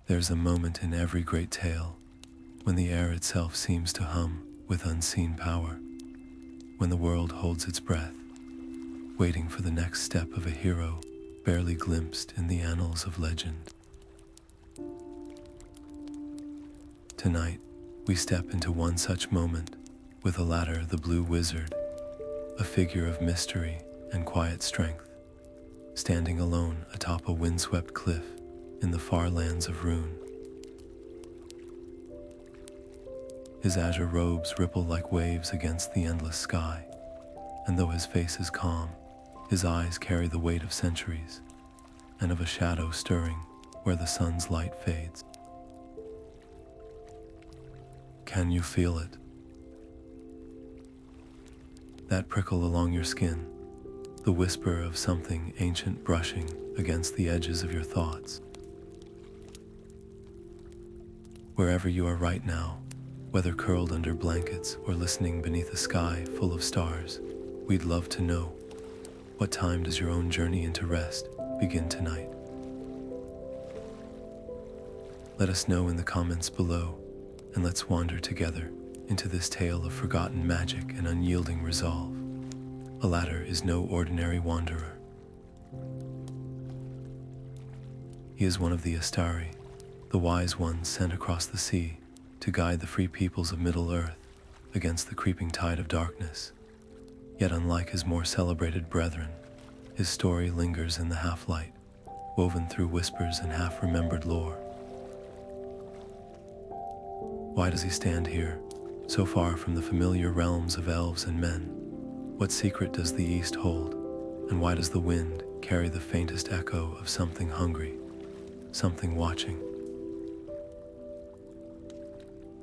There's a moment in every great tale when the air itself seems to hum with unseen power, when the world holds its breath, waiting for the next step of a hero barely glimpsed in the annals of legend. Tonight, we step into one such moment with Alatar the Blue Wizard, a figure of mystery and quiet strength, standing alone atop a windswept cliff in the far lands of Rhûn. His azure robes ripple like waves against the endless sky, and though his face is calm, his eyes carry the weight of centuries and of a shadow stirring where the sun's light fades. Can you feel it? That prickle along your skin, the whisper of something ancient brushing against the edges of your thoughts. Wherever you are right now, whether curled under blankets or listening beneath a sky full of stars, we'd love to know, what time does your own journey into rest begin tonight? Let us know in the comments below, and let's wander together into this tale of forgotten magic and unyielding resolve. Alatar is no ordinary wanderer. He is one of the Astari, the wise ones sent across the sea to guide the free peoples of Middle-earth against the creeping tide of darkness. Yet unlike his more celebrated brethren, his story lingers in the half-light, woven through whispers and half-remembered lore. Why does he stand here, so far from the familiar realms of elves and men? What secret does the East hold, and why does the wind carry the faintest echo of something hungry, something watching?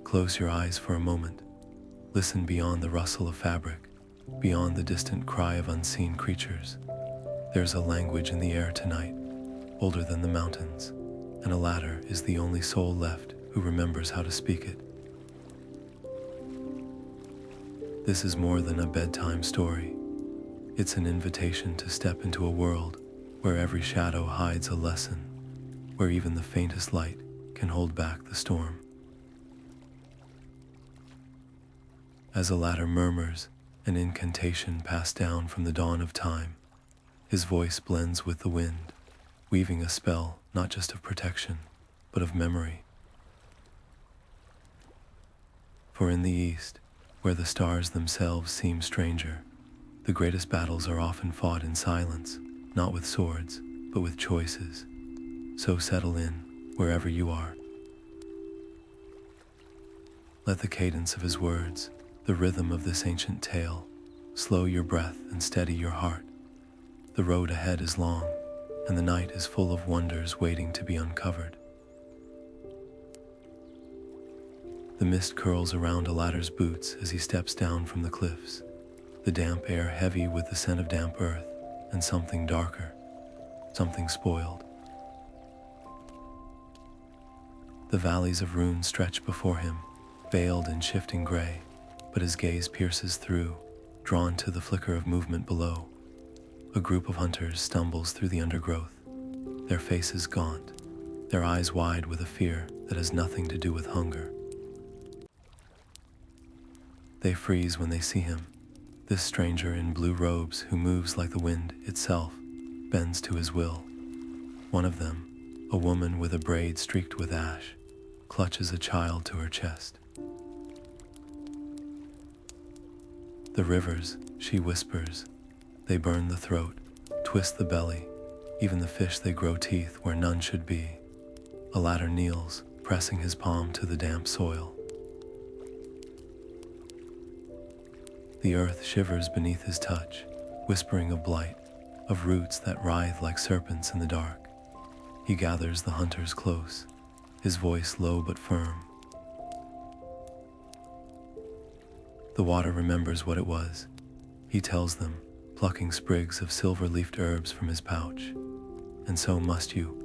Close your eyes for a moment. Listen beyond the rustle of fabric, beyond the distant cry of unseen creatures. There's a language in the air tonight, older than the mountains, and Alatar is the only soul left who remembers how to speak it. This is more than a bedtime story. It's an invitation to step into a world where every shadow hides a lesson, where even the faintest light can hold back the storm. As Alatar murmurs an incantation passed down from the dawn of time, his voice blends with the wind, weaving a spell not just of protection, but of memory. For in the East, where the stars themselves seem stranger, the greatest battles are often fought in silence, not with swords, but with choices. So settle in, wherever you are. Let the cadence of his words, the rhythm of this ancient tale, slow your breath and steady your heart. The road ahead is long, and the night is full of wonders waiting to be uncovered. The mist curls around Alatar's boots as he steps down from the cliffs, the damp air heavy with the scent of damp earth and something darker, something spoiled. The valleys of Rhûn stretch before him, veiled in shifting gray, but his gaze pierces through, drawn to the flicker of movement below. A group of hunters stumbles through the undergrowth, their faces gaunt, their eyes wide with a fear that has nothing to do with hunger. They freeze when they see him, this stranger in blue robes who moves like the wind itself, bends to his will. One of them, a woman with a braid streaked with ash, clutches a child to her chest. The rivers, she whispers, they burn the throat, twist the belly, even the fish they grow teeth where none should be. Alatar kneels, pressing his palm to the damp soil. The earth shivers beneath his touch, whispering of blight, of roots that writhe like serpents in the dark. He gathers the hunters close, his voice low but firm. The water remembers what it was. He tells them, plucking sprigs of silver-leafed herbs from his pouch. And so must you.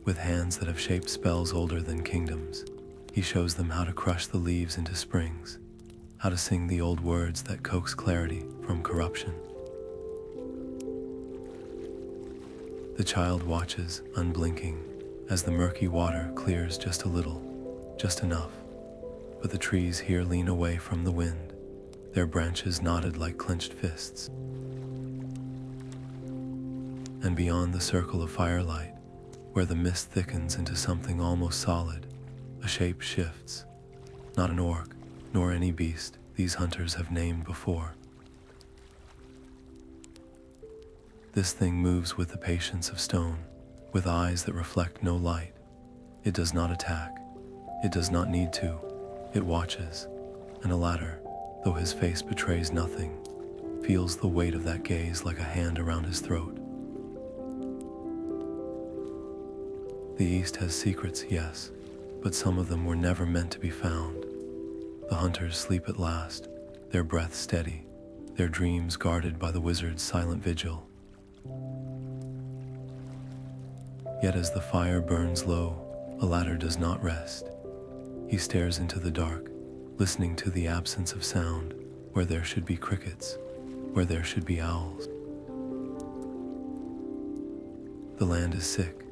With hands that have shaped spells older than kingdoms, he shows them how to crush the leaves into springs, how to sing the old words that coax clarity from corruption. The child watches, unblinking, as the murky water clears just a little, just enough. But the trees here lean away from the wind, their branches knotted like clenched fists. And beyond the circle of firelight, where the mist thickens into something almost solid, a shape shifts. Not an orc, nor any beast these hunters have named before. This thing moves with the patience of stone, with eyes that reflect no light. It does not attack. It does not need to. It watches, and Alatar, though his face betrays nothing, feels the weight of that gaze like a hand around his throat. The East has secrets, yes, but some of them were never meant to be found. The hunters sleep at last, their breath steady, their dreams guarded by the wizard's silent vigil. Yet as the fire burns low, Alatar does not rest. He stares into the dark, listening to the absence of sound, where there should be crickets, where there should be owls. The land is sick,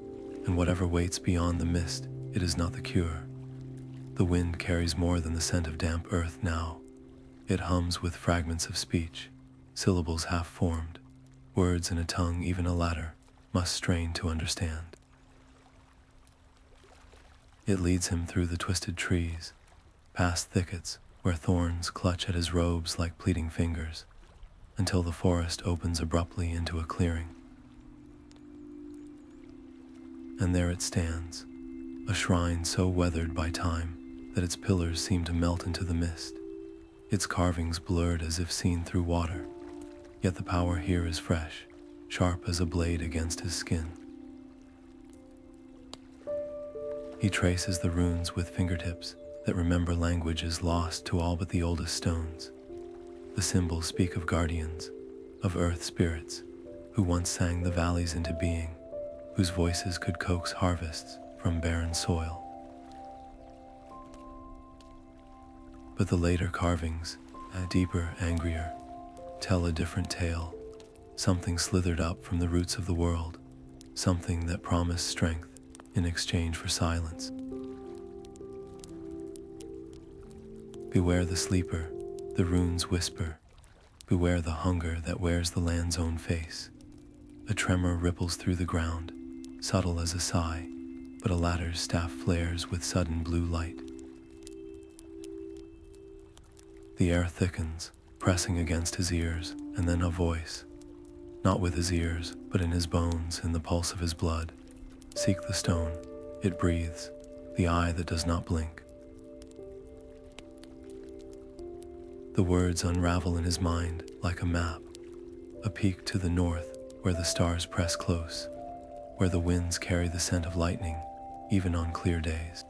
and whatever waits beyond the mist, it is not the cure. The wind carries more than the scent of damp earth now. It hums with fragments of speech, syllables half-formed, words in a tongue even Alatar must strain to understand. It leads him through the twisted trees, past thickets where thorns clutch at his robes like pleading fingers, until the forest opens abruptly into a clearing. And there it stands, a shrine so weathered by time that its pillars seem to melt into the mist, its carvings blurred as if seen through water. Yet the power here is fresh, sharp as a blade against his skin. He traces the runes with fingertips that remember languages lost to all but the oldest stones. The symbols speak of guardians, of earth spirits, who once sang the valleys into being, whose voices could coax harvests from barren soil. But the later carvings, deeper, angrier, tell a different tale. Something slithered up from the roots of the world, something that promised strength in exchange for silence. Beware the sleeper, the runes whisper. Beware the hunger that wears the land's own face. A tremor ripples through the ground, subtle as a sigh, but Alatar's staff flares with sudden blue light. The air thickens, pressing against his ears, and then a voice, not with his ears, but in his bones, in the pulse of his blood. Seek the stone, it breathes, the eye that does not blink. The words unravel in his mind like a map, a peak to the north where the stars press close, where the winds carry the scent of lightning, even on clear days.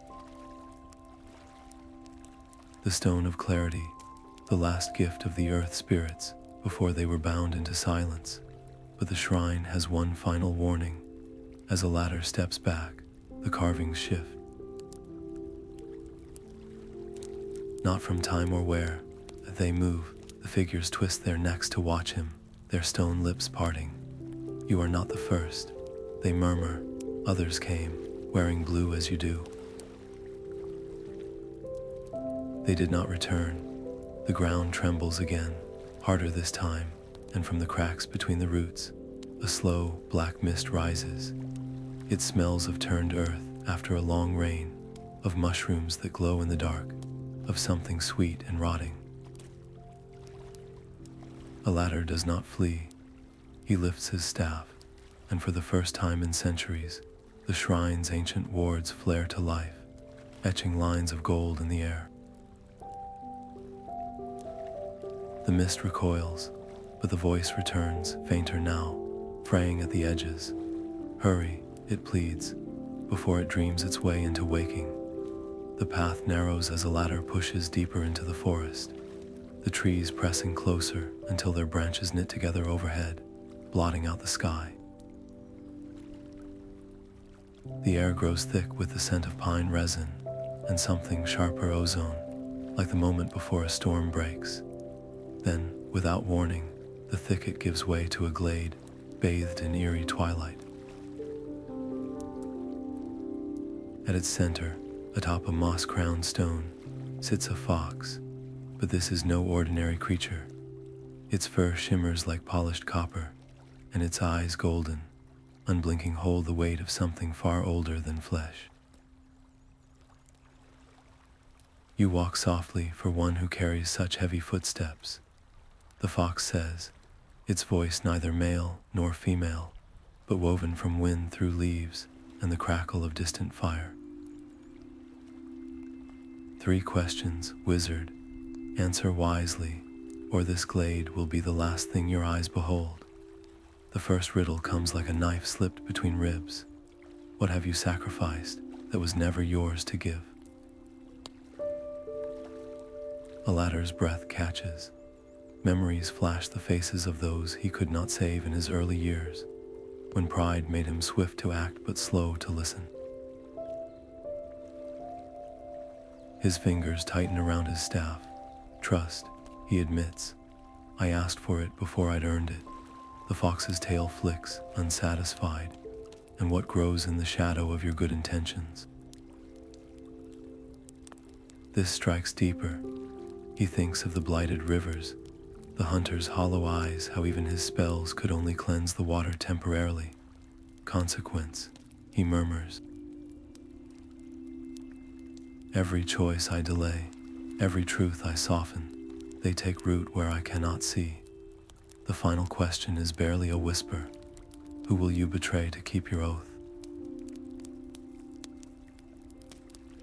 The stone of clarity, the last gift of the earth spirits before they were bound into silence. But the shrine has one final warning. As Alatar steps back, the carvings shift. Not from time or where, they move, the figures twist their necks to watch him, their stone lips parting. You are not the first, they murmur. Others came, wearing blue as you do. They did not return. The ground trembles again, harder this time, and from the cracks between the roots, a slow, black mist rises. It smells of turned earth after a long rain, of mushrooms that glow in the dark, of something sweet and rotting. Alatar does not flee. He lifts his staff, and for the first time in centuries, the shrine's ancient wards flare to life, etching lines of gold in the air. The mist recoils, but the voice returns, fainter now, fraying at the edges. Hurry, it pleads, before it dreams its way into waking. The path narrows as Alatar pushes deeper into the forest, the trees pressing closer until their branches knit together overhead, blotting out the sky. The air grows thick with the scent of pine resin and something sharper ozone, like the moment before a storm breaks. Then, without warning, the thicket gives way to a glade, bathed in eerie twilight. At its center, atop a moss-crowned stone, sits a fox, but this is no ordinary creature. Its fur shimmers like polished copper, and its eyes golden, unblinking hold the weight of something far older than flesh. You walk softly for one who carries such heavy footsteps, the fox says, its voice neither male nor female, but woven from wind through leaves and the crackle of distant fire. 3 questions, wizard. Answer wisely, or this glade will be the last thing your eyes behold. The first riddle comes like a knife slipped between ribs. What have you sacrificed that was never yours to give? Alatar's breath catches. Memories flash the faces of those he could not save in his early years, when pride made him swift to act but slow to listen. His fingers tighten around his staff. Trust, he admits. I asked for it before I'd earned it. The fox's tail flicks, unsatisfied, and what grows in the shadow of your good intentions? This strikes deeper. He thinks of the blighted rivers, the hunter's hollow eyes, how even his spells could only cleanse the water temporarily. Consequence, he murmurs. Every choice I delay, every truth I soften, they take root where I cannot see. The final question is barely a whisper. Who will you betray to keep your oath?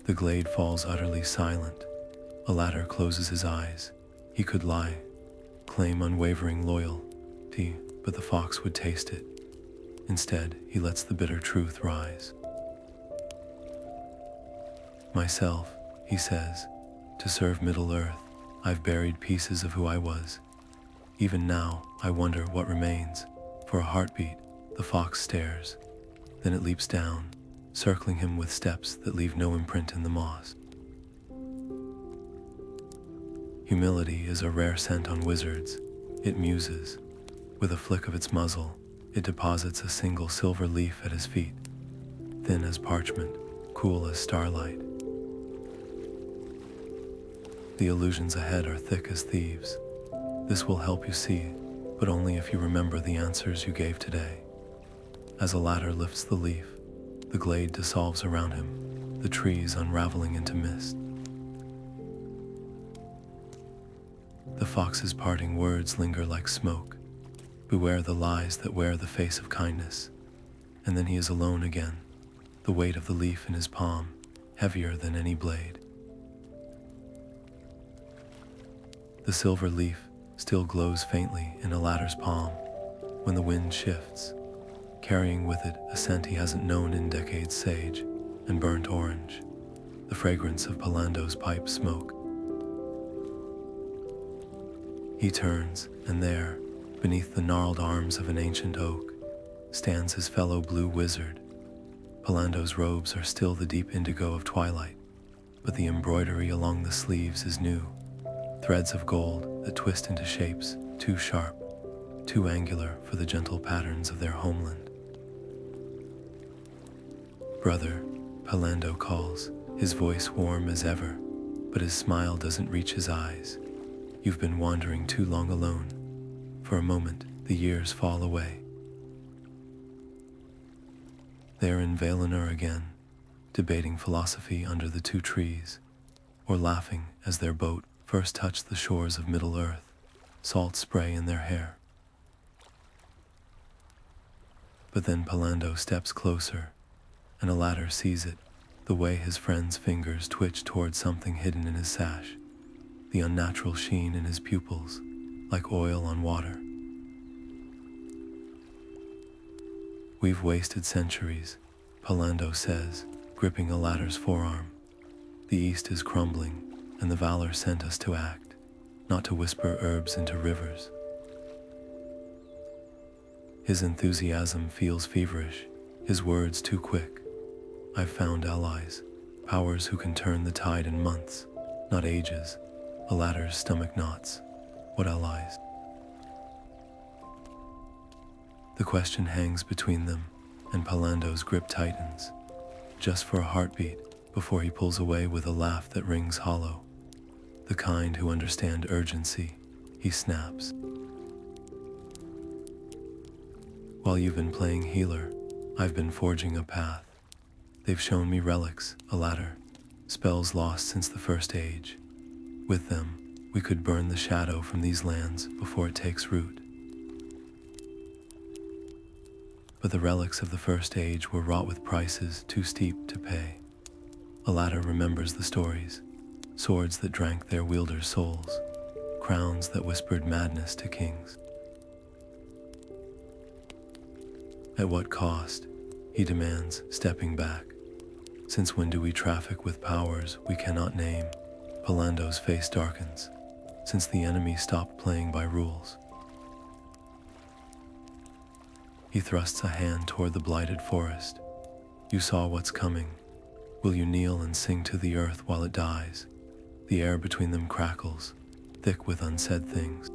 The glade falls utterly silent. Alatar closes his eyes. He could lie, claim unwavering loyalty, but the fox would taste it. Instead, he lets the bitter truth rise. Myself, he says, to serve Middle-earth, I've buried pieces of who I was. Even now, I wonder what remains. For a heartbeat, the fox stares. Then it leaps down, circling him with steps that leave no imprint in the moss. Humility is a rare scent on wizards. It muses. With a flick of its muzzle, it deposits a single silver leaf at his feet, thin as parchment, cool as starlight. The illusions ahead are thick as thieves. This will help you see, but only if you remember the answers you gave today. As Alatar lifts the leaf, the glade dissolves around him, the trees unraveling into mist. The fox's parting words linger like smoke. Beware the lies that wear the face of kindness. And then he is alone again, the weight of the leaf in his palm, heavier than any blade. The silver leaf still glows faintly in Alatar's palm when the wind shifts, carrying with it a scent he hasn't known in decades: sage and burnt orange, the fragrance of Pallando's pipe smoke. He turns, and there, beneath the gnarled arms of an ancient oak, stands his fellow blue wizard. Pallando's robes are still the deep indigo of twilight, but the embroidery along the sleeves is new. Threads of gold that twist into shapes too sharp, too angular for the gentle patterns of their homeland. Brother, Pallando calls, his voice warm as ever, but his smile doesn't reach his eyes. You've been wandering too long alone. For a moment, the years fall away. They are in Valinor again, debating philosophy under the 2 trees, or laughing as their boat first touched the shores of Middle-earth, salt spray in their hair. But then Pallando steps closer, and Alatar sees it, the way his friend's fingers twitch towards something hidden in his sash, the unnatural sheen in his pupils, like oil on water. We've wasted centuries, Pallando says, gripping Alatar's forearm. The east is crumbling, and the valor sent us to act, not to whisper herbs into rivers. His enthusiasm feels feverish, his words too quick. I've found allies, powers who can turn the tide in months, not ages. Alatar's stomach knots. What allies? The question hangs between them, and Pallando's grip tightens. just for a heartbeat, before he pulls away with a laugh that rings hollow. The kind who understand urgency, he snaps. While you've been playing healer, I've been forging a path. They've shown me relics, a ladder, spells lost since the First Age. With them, we could burn the shadow from these lands before it takes root. But the relics of the First Age were wrought with prices too steep to pay. Alatar remembers the stories, swords that drank their wielders' souls, crowns that whispered madness to kings. At what cost? He demands, stepping back. Since when do we traffic with powers we cannot name? Pallando's face darkens, since the enemy stopped playing by rules. He thrusts a hand toward the blighted forest. You saw what's coming. Will you kneel and sing to the earth while it dies? The air between them crackles, thick with unsaid things.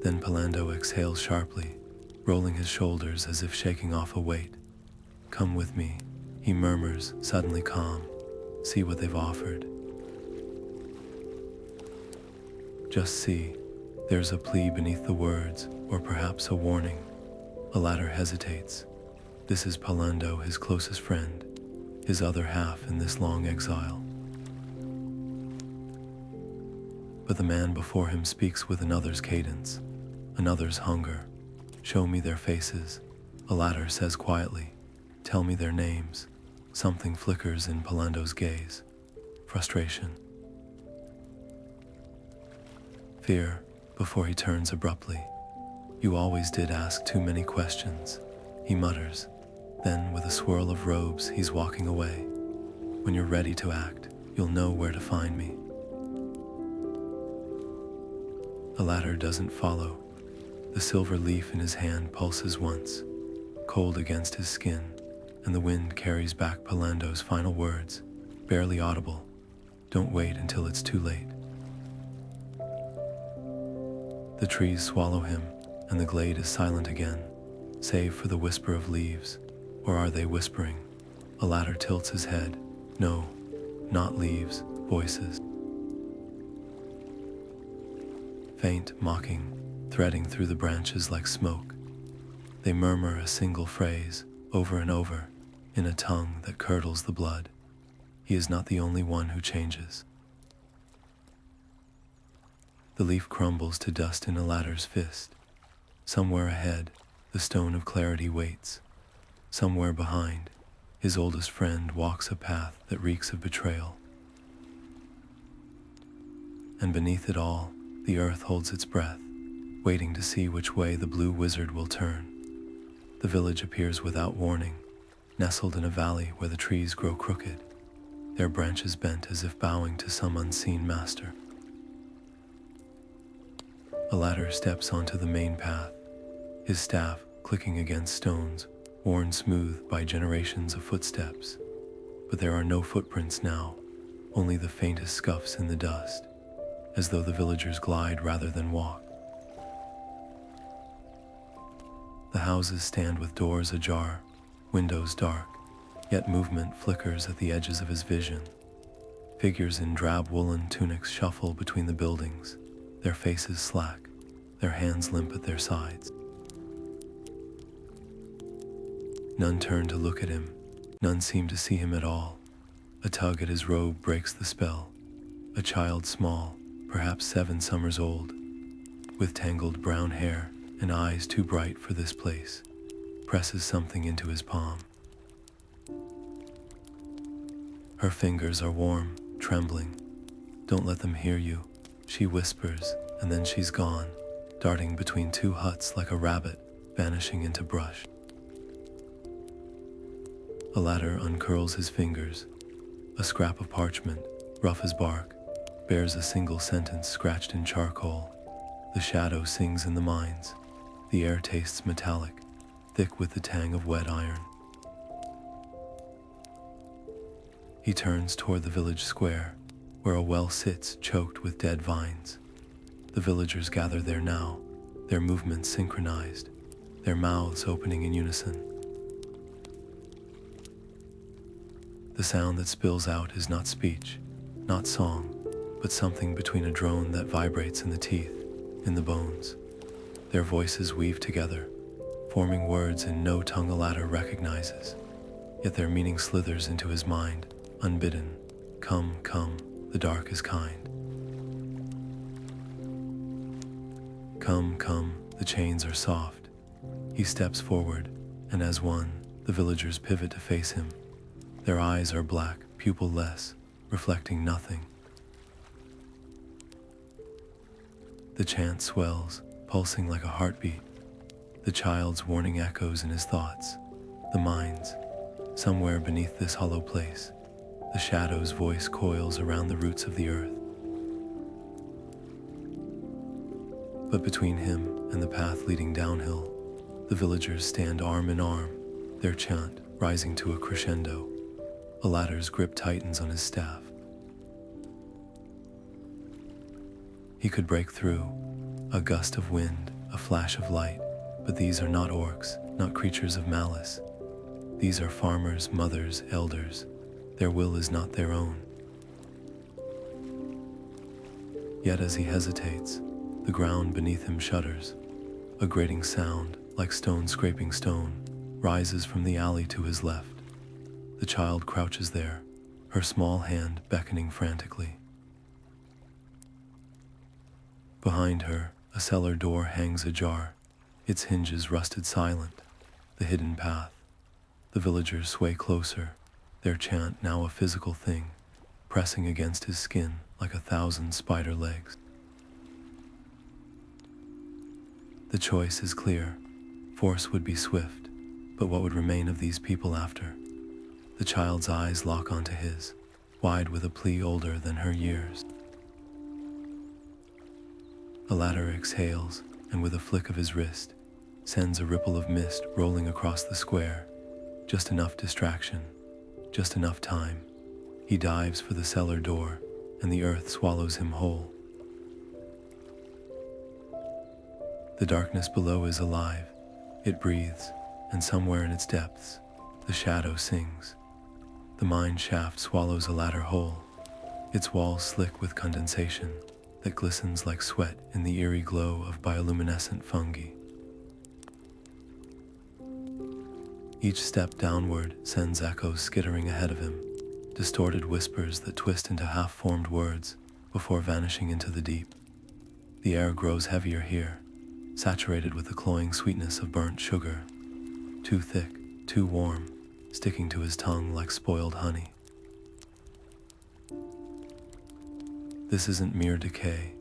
Then Pallando exhales sharply, rolling his shoulders as if shaking off a weight. Come with me, he murmurs, suddenly calm. See what they've offered. Just see, there's a plea beneath the words, or perhaps a warning. Alatar hesitates. This is Pallando, his closest friend, his other half in this long exile. But the man before him speaks with another's cadence, another's hunger. Show me their faces, Alatar says quietly. Tell me their names. Something flickers in Pallando's gaze. Frustration. Fear, before he turns abruptly. You always did ask too many questions, he mutters. Then, with a swirl of robes, he's walking away. When you're ready to act, you'll know where to find me. Alatar doesn't follow. The silver leaf in his hand pulses once, cold against his skin, and the wind carries back Pallando's final words, barely audible. Don't wait until it's too late. The trees swallow him, and the glade is silent again, save for the whisper of leaves. Or are they whispering? Alatar tilts his head. No, not leaves, voices. Faint, mocking, threading through the branches like smoke. They murmur a single phrase, over and over, in a tongue that curdles the blood. He is not the only one who changes. The leaf crumbles to dust in Alatar's fist. Somewhere ahead, the stone of clarity waits. Somewhere behind, his oldest friend walks a path that reeks of betrayal. And beneath it all, the earth holds its breath, waiting to see which way the blue wizard will turn. The village appears without warning, nestled in a valley where the trees grow crooked, their branches bent as if bowing to some unseen master. Alatar steps onto the main path, his staff clicking against stones, worn smooth by generations of footsteps. But there are no footprints now, only the faintest scuffs in the dust, as though the villagers glide rather than walk. The houses stand with doors ajar, windows dark, yet movement flickers at the edges of his vision. Figures in drab woolen tunics shuffle between the buildings, their faces slack, their hands limp at their sides. None turn to look at him, none seem to see him at all. A tug at his robe breaks the spell. A child small, perhaps 7 summers old, with tangled brown hair and eyes too bright for this place, presses something into his palm. Her fingers are warm, trembling. Don't let them hear you, she whispers, and then she's gone, darting between 2 huts like a rabbit, vanishing into brush. Alatar uncurls his fingers. A scrap of parchment, rough as bark, bears a single sentence scratched in charcoal. The shadow sings in the mines. The air tastes metallic, thick with the tang of wet iron. He turns toward the village square, where a well sits choked with dead vines. The villagers gather there now, their movements synchronized, their mouths opening in unison. The sound that spills out is not speech, not song, but something between a drone that vibrates in the teeth, in the bones. Their voices weave together, forming words in no tongue Alatar recognizes, yet their meaning slithers into his mind, unbidden. Come, come, the dark is kind. Come, come, the chains are soft. He steps forward, and as one, the villagers pivot to face him. Their eyes are black, pupil-less, reflecting nothing. The chant swells, pulsing like a heartbeat. The child's warning echoes in his thoughts. The mind's, somewhere beneath this hollow place, the shadow's voice coils around the roots of the earth. But between him and the path leading downhill, the villagers stand arm in arm, their chant rising to a crescendo. Alatar's grip tightens on his staff. He could break through, a gust of wind, a flash of light, but these are not orcs, not creatures of malice. These are farmers, mothers, elders. Their will is not their own. Yet as he hesitates, the ground beneath him shudders. A grating sound, like stone scraping stone, rises from the alley to his left. The child crouches there, her small hand beckoning frantically. Behind her, a cellar door hangs ajar, its hinges rusted silent, the hidden path. The villagers sway closer, their chant now a physical thing, pressing against his skin like 1,000 spider legs. The choice is clear. Force would be swift, but what would remain of these people after? The child's eyes lock onto his, wide with a plea older than her years. Alatar exhales, and with a flick of his wrist, sends a ripple of mist rolling across the square. Just enough distraction, just enough time. He dives for the cellar door, and the earth swallows him whole. The darkness below is alive. It breathes, and somewhere in its depths, the shadow sings. The mine shaft swallows Alatar whole, its walls slick with condensation that glistens like sweat in the eerie glow of bioluminescent fungi. Each step downward sends echoes skittering ahead of him, distorted whispers that twist into half-formed words before vanishing into the deep. The air grows heavier here, saturated with the cloying sweetness of burnt sugar, too thick, too warm, sticking to his tongue like spoiled honey. This isn't mere decay.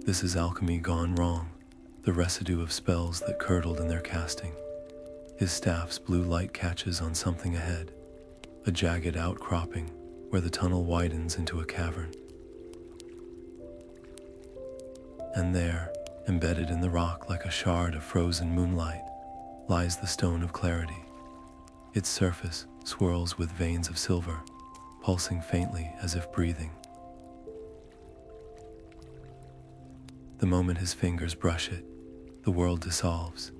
This is alchemy gone wrong, the residue of spells that curdled in their casting. His staff's blue light catches on something ahead, a jagged outcropping where the tunnel widens into a cavern. And there, embedded in the rock like a shard of frozen moonlight, lies the stone of clarity. Its surface swirls with veins of silver, pulsing faintly as if breathing. The moment his fingers brush it, the world dissolves.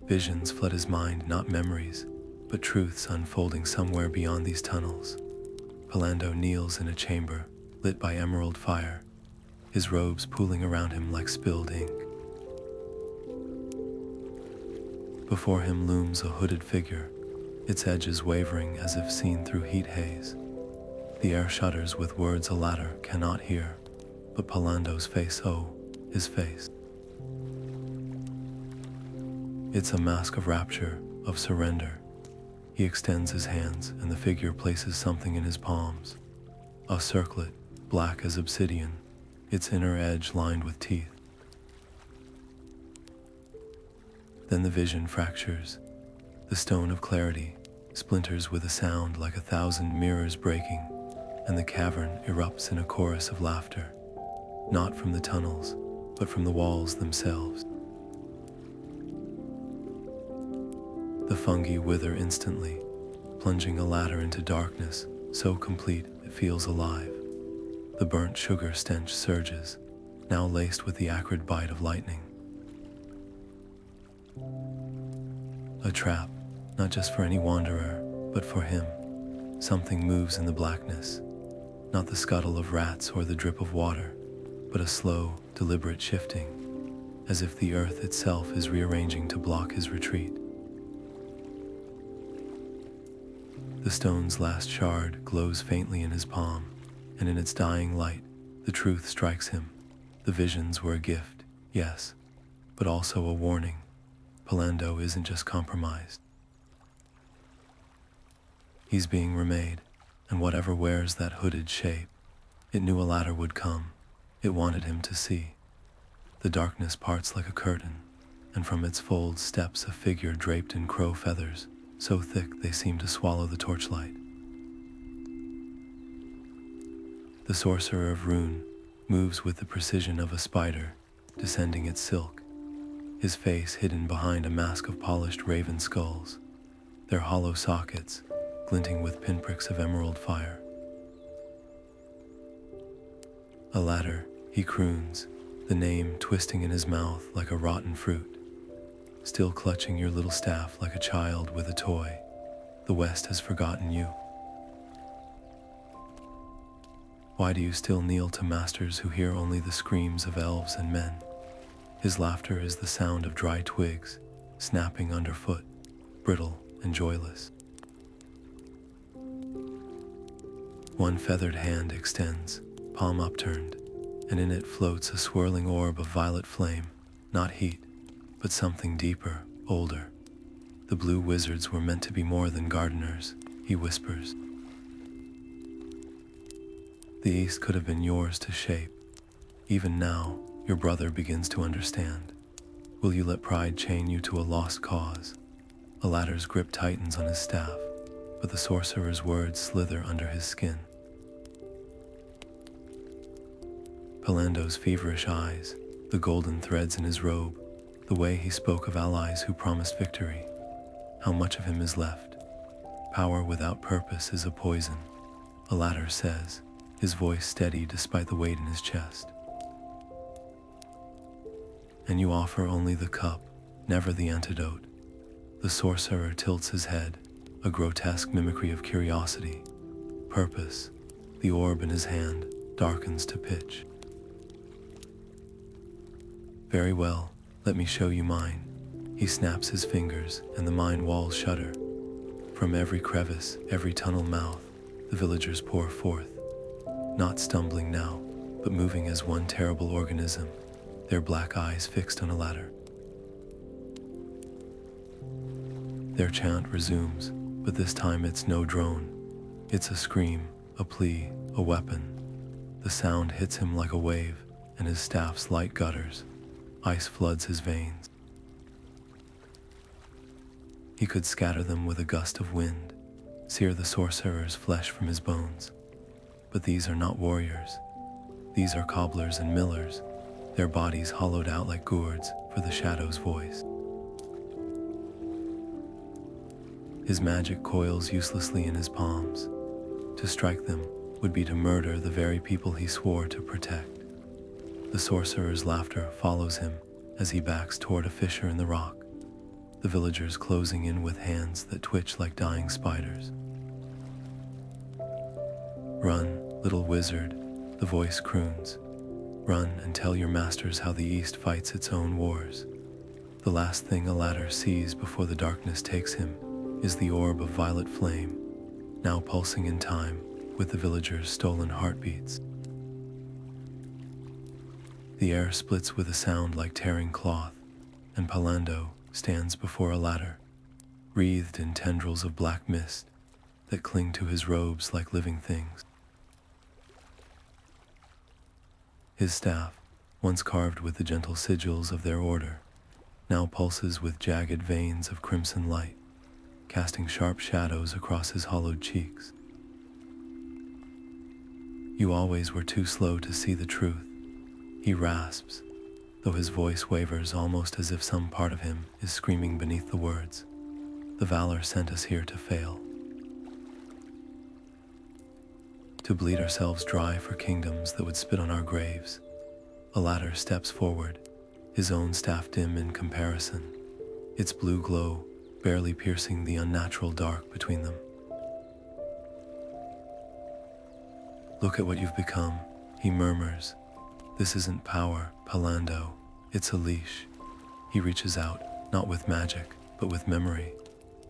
Visions flood his mind, not memories, but truths unfolding somewhere beyond these tunnels. Pallando kneels in a chamber, lit by emerald fire, his robes pooling around him like spilled ink. Before him looms a hooded figure, its edges wavering as if seen through heat haze. The air shudders with words Alatar cannot hear, but Pallando's face, oh, his face. It's a mask of rapture, of surrender. He extends his hands, and the figure places something in his palms. A circlet, black as obsidian, its inner edge lined with teeth. Then the vision fractures. The stone of clarity splinters with a sound like 1,000 mirrors breaking, and the cavern erupts in a chorus of laughter, not from the tunnels, but from the walls themselves. The fungi wither instantly, plunging Alatar into darkness so complete it feels alive. The burnt sugar stench surges, now laced with the acrid bite of lightning. A trap, not just for any wanderer, but for him. Something moves in the blackness, not the scuttle of rats or the drip of water, but a slow, deliberate shifting, as if the earth itself is rearranging to block his retreat. The stone's last shard glows faintly in his palm, and in its dying light, the truth strikes him. The visions were a gift, yes, but also a warning. Pallando isn't just compromised. He's being remade, and whatever wears that hooded shape, it knew a ladder would come. It wanted him to see. The darkness parts like a curtain, and from its folds steps a figure draped in crow feathers, so thick they seem to swallow the torchlight. The sorcerer of Rhûn moves with the precision of a spider, descending its silk, his face hidden behind a mask of polished raven skulls, their hollow sockets glinting with pinpricks of emerald fire. A ladder, he croons, the name twisting in his mouth like a rotten fruit. Still clutching your little staff like a child with a toy, the West has forgotten you. Why do you still kneel to masters who hear only the screams of elves and men? His laughter is the sound of dry twigs, snapping underfoot, brittle and joyless. One feathered hand extends, palm upturned, and in it floats a swirling orb of violet flame, not heat, but something deeper, older. The blue wizards were meant to be more than gardeners, he whispers. The East could have been yours to shape. Even now, your brother begins to understand. Will you let pride chain you to a lost cause? A ladder's grip tightens on his staff, but the sorcerer's words slither under his skin. Pallando's feverish eyes, the golden threads in his robe, the way he spoke of allies who promised victory. How much of him is left? Power without purpose is a poison, a ladder says, his voice steady despite the weight in his chest. And you offer only the cup, never the antidote. The sorcerer tilts his head, a grotesque mimicry of curiosity. Purpose, the orb in his hand, darkens to pitch. Very well, let me show you mine. He snaps his fingers, and the mine walls shudder. From every crevice, every tunnel mouth, the villagers pour forth, not stumbling now, but moving as one terrible organism, their black eyes fixed on a ladder. Their chant resumes, but this time it's no drone. It's a scream, a plea, a weapon. The sound hits him like a wave, and his staff's light gutters. Ice floods his veins. He could scatter them with a gust of wind, sear the sorcerer's flesh from his bones. But these are not warriors. These are cobblers and millers, their bodies hollowed out like gourds for the shadow's voice. His magic coils uselessly in his palms. To strike them would be to murder the very people he swore to protect. The sorcerer's laughter follows him as he backs toward a fissure in the rock, the villagers closing in with hands that twitch like dying spiders. Run, little wizard, the voice croons. Run and tell your masters how the East fights its own wars. The last thing a ladder sees before the darkness takes him is the orb of violet flame, now pulsing in time with the villagers' stolen heartbeats. The air splits with a sound like tearing cloth, and Palando stands before a ladder, wreathed in tendrils of black mist that cling to his robes like living things. His staff, once carved with the gentle sigils of their order, now pulses with jagged veins of crimson light, casting sharp shadows across his hollowed cheeks. You always were too slow to see the truth, he rasps, though his voice wavers almost as if some part of him is screaming beneath the words. The valor sent us here to fail. To bleed ourselves dry for kingdoms that would spit on our graves. A ladder steps forward, his own staff dim in comparison, its blue glow barely piercing the unnatural dark between them. Look at what you've become, he murmurs. This isn't power, Pallando. It's a leash. He reaches out, not with magic, but with memory.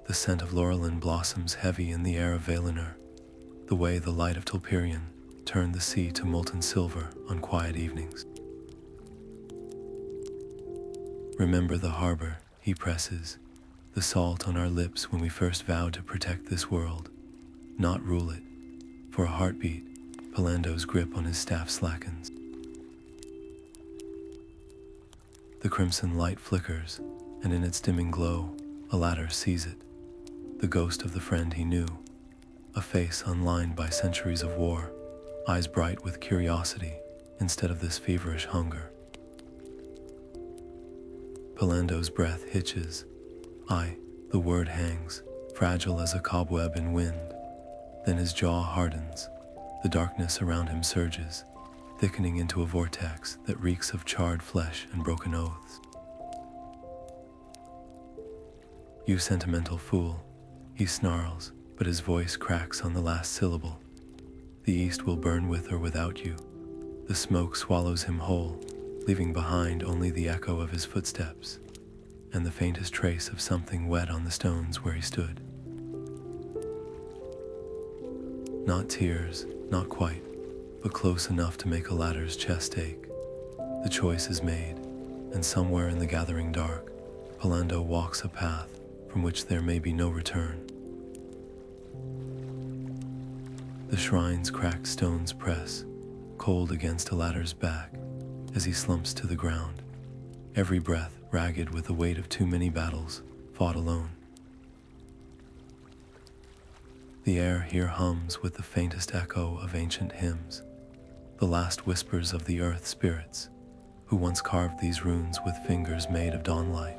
The scent of laurelin blossoms heavy in the air of Valinor, the way the light of Tulperion turned the sea to molten silver on quiet evenings. Remember the harbor, he presses, the salt on our lips when we first vowed to protect this world, not rule it. For a heartbeat, Pallando's grip on his staff slackens. The crimson light flickers, and in its dimming glow, Alatar sees it, the ghost of the friend he knew, a face unlined by centuries of war, eyes bright with curiosity instead of this feverish hunger. Pallando's breath hitches. The word hangs, fragile as a cobweb in wind. Then his jaw hardens. The darkness around him surges, thickening into a vortex that reeks of charred flesh and broken oaths. You sentimental fool, he snarls, but his voice cracks on the last syllable. The east will burn with or without you. The smoke swallows him whole, leaving behind only the echo of his footsteps and the faintest trace of something wet on the stones where he stood. Not tears, not quite, but close enough to make Alatar's chest ache. The choice is made, and somewhere in the gathering dark, Pallando walks a path from which there may be no return. The shrine's cracked stones press, cold against Alatar's back, as he slumps to the ground, every breath ragged with the weight of too many battles fought alone. The air here hums with the faintest echo of ancient hymns, the last whispers of the earth spirits, who once carved these runes with fingers made of dawnlight.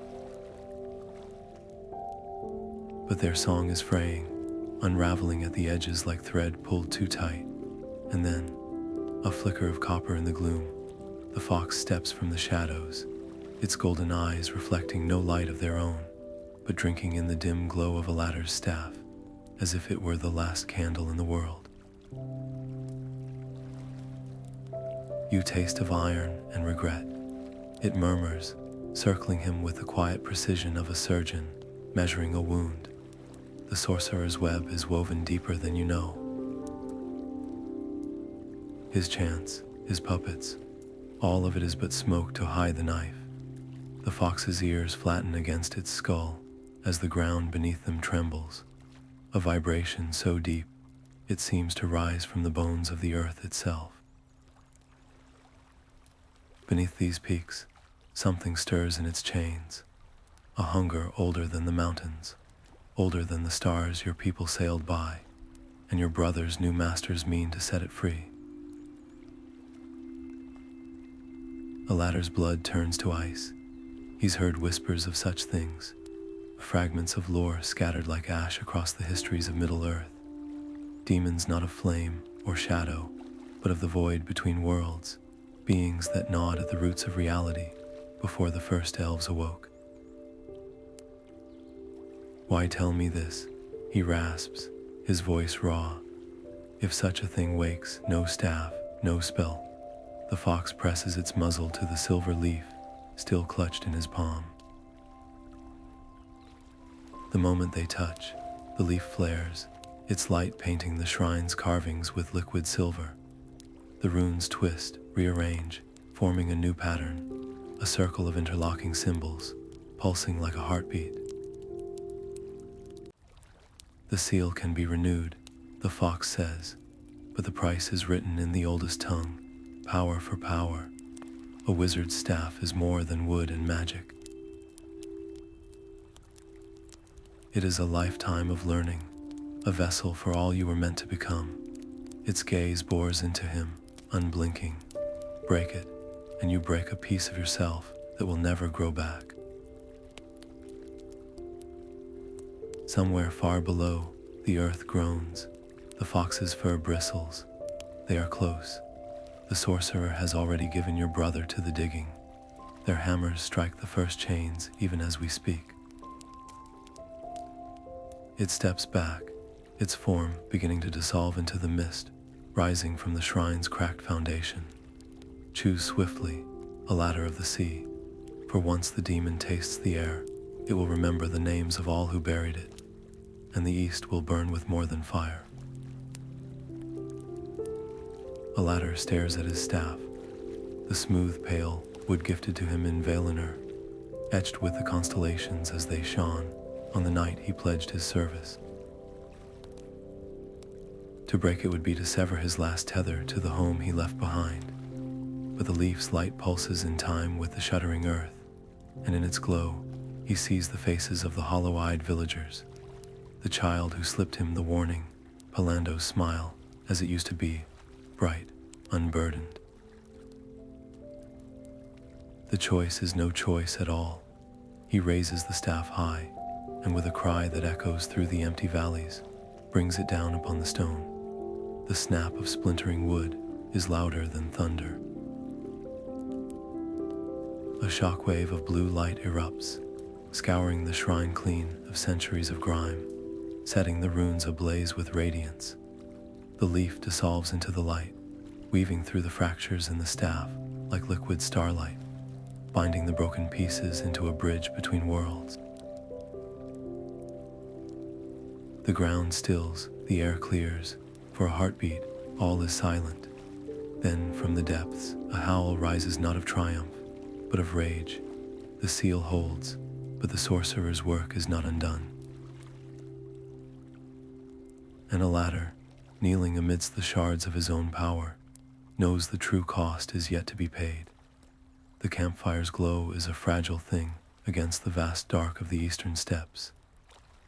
But their song is fraying, unraveling at the edges like thread pulled too tight, and then, a flicker of copper in the gloom, the fox steps from the shadows, its golden eyes reflecting no light of their own, but drinking in the dim glow of Alatar's staff, as if it were the last candle in the world. You taste of iron and regret, it murmurs, circling him with the quiet precision of a surgeon measuring a wound. The sorcerer's web is woven deeper than you know. His chants, his puppets, all of it is but smoke to hide the knife. The fox's ears flatten against its skull as the ground beneath them trembles, a vibration so deep it seems to rise from the bones of the earth itself. Beneath these peaks, something stirs in its chains, a hunger older than the mountains, older than the stars your people sailed by, and your brother's new masters mean to set it free. Alatar's blood turns to ice. He's heard whispers of such things, fragments of lore scattered like ash across the histories of Middle-earth. Demons not of flame or shadow, but of the void between worlds, beings that gnawed at the roots of reality before the first elves awoke. Why tell me this? He rasps, his voice raw. If such a thing wakes, no staff, no spell. The fox presses its muzzle to the silver leaf, still clutched in his palm. The moment they touch, the leaf flares, its light painting the shrine's carvings with liquid silver. The runes twist, rearrange, forming a new pattern, a circle of interlocking symbols, pulsing like a heartbeat. The seal can be renewed, the fox says, but the price is written in the oldest tongue, power for power. A wizard's staff is more than wood and magic. It is a lifetime of learning, a vessel for all you were meant to become. Its gaze bores into him, unblinking. Break it, and you break a piece of yourself that will never grow back. Somewhere far below, the earth groans. The fox's fur bristles. They are close. The sorcerer has already given your brother to the digging. Their hammers strike the first chains even as we speak. It steps back, its form beginning to dissolve into the mist, rising from the shrine's cracked foundation. Choose swiftly, a ladder of the sea, for once the demon tastes the air, it will remember the names of all who buried it, and the east will burn with more than fire. Alatar stares at his staff, the smooth, pale wood gifted to him in Valinor, etched with the constellations as they shone on the night he pledged his service. To break it would be to sever his last tether to the home he left behind, but the leaf's light pulses in time with the shuddering earth, and in its glow he sees the faces of the hollow-eyed villagers, the child who slipped him the warning, Pallando's smile, as it used to be, bright, unburdened. The choice is no choice at all. He raises the staff high, and with a cry that echoes through the empty valleys, brings it down upon the stone. The snap of splintering wood is louder than thunder. A shockwave of blue light erupts, scouring the shrine clean of centuries of grime, setting the runes ablaze with radiance. The leaf dissolves into the light, weaving through the fractures in the staff like liquid starlight, binding the broken pieces into a bridge between worlds. The ground stills, the air clears. For a heartbeat, all is silent. Then, from the depths, a howl rises not of triumph, but of rage. The seal holds, but the sorcerer's work is not undone. And Alatar, kneeling amidst the shards of his own power, knows the true cost is yet to be paid. The campfire's glow is a fragile thing against the vast dark of the eastern steppes,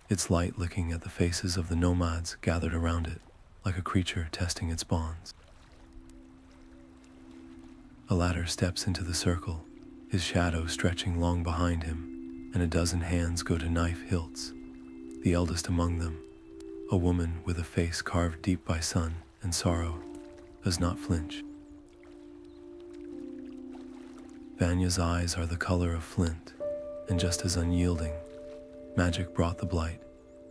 its light licking at the faces of the nomads gathered around it, like a creature testing its bonds. Alatar steps into the circle, his shadow stretching long behind him, and a dozen hands go to knife hilts. The eldest among them, a woman with a face carved deep by sun and sorrow, does not flinch. Vanya's eyes are the color of flint, and just as unyielding. Magic brought the blight,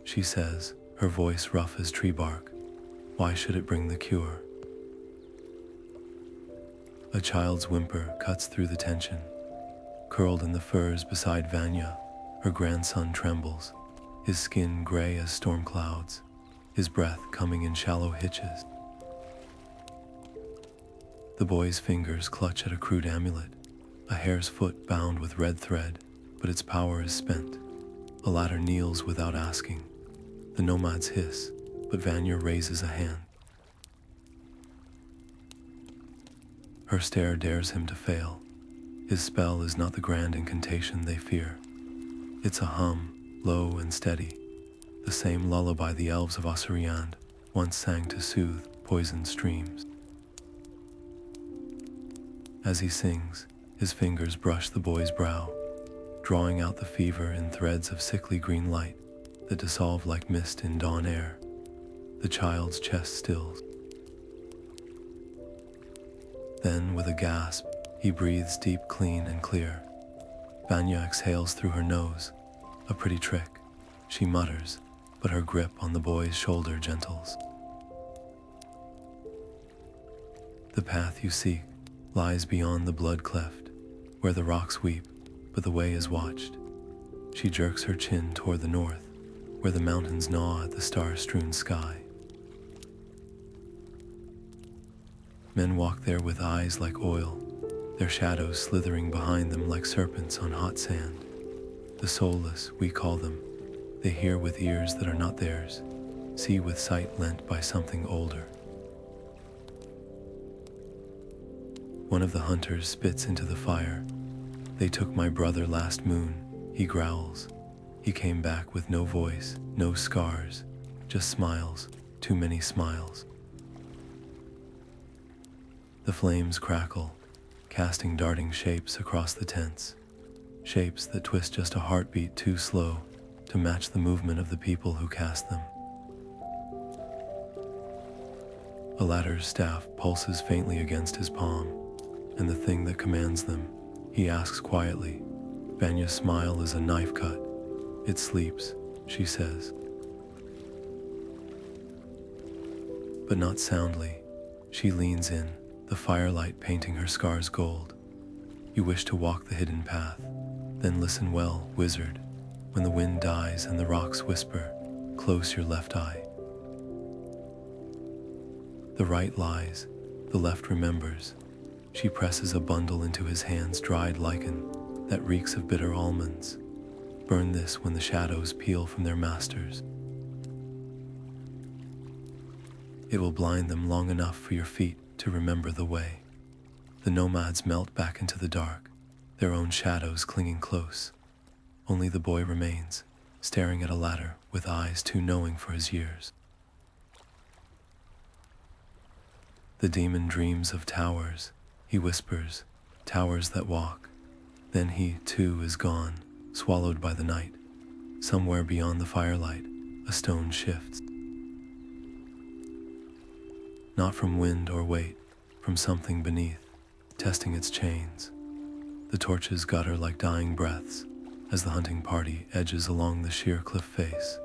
she says, her voice rough as tree bark. Why should it bring the cure? A child's whimper cuts through the tension. Curled in the furs beside Vanya, her grandson trembles, his skin gray as storm clouds, his breath coming in shallow hitches. The boy's fingers clutch at a crude amulet, a hare's foot bound with red thread, but its power is spent. Alatar kneels without asking. The nomads hiss, but Vanya raises a hand. Her stare dares him to fail. His spell is not the grand incantation they fear. It's a hum, low and steady, the same lullaby the elves of Osiriand once sang to soothe poisoned streams. As he sings, his fingers brush the boy's brow, drawing out the fever in threads of sickly green light that dissolve like mist in dawn air. The child's chest stills. Then, with a gasp, he breathes deep, clean, and clear. Vanya exhales through her nose. A pretty trick, she mutters, but her grip on the boy's shoulder gentles. The path you seek lies beyond the blood cleft, where the rocks weep, but the way is watched. She jerks her chin toward the north, where the mountains gnaw at the star-strewn sky. Men walk there with eyes like oil, their shadows slithering behind them like serpents on hot sand. The soulless, we call them. They hear with ears that are not theirs, see with sight lent by something older. One of the hunters spits into the fire. They took my brother last moon, he growls. He came back with no voice, no scars, just smiles, too many smiles. The flames crackle, casting darting shapes across the tents, shapes that twist just a heartbeat too slow to match the movement of the people who cast them. Alatar's staff pulses faintly against his palm, and the thing that commands them, he asks quietly. Vanya's smile is a knife cut. It sleeps, she says. But not soundly. She leans in, the firelight painting her scars gold. You wish to walk the hidden path. Then listen well, wizard. When the wind dies and the rocks whisper, close your left eye. The right lies, the left remembers. She presses a bundle into his hands, dried lichen that reeks of bitter almonds. Burn this when the shadows peel from their masters. It will blind them long enough for your feet to remember the way. The nomads melt back into the dark, their own shadows clinging close. Only the boy remains, staring at a ladder with eyes too knowing for his years. The demon dreams of towers, he whispers, towers that walk. Then he, too, is gone, swallowed by the night. Somewhere beyond the firelight, a stone shifts. Not from wind or weight, from something beneath, testing its chains. The torches gutter like dying breaths as the hunting party edges along the sheer cliff face,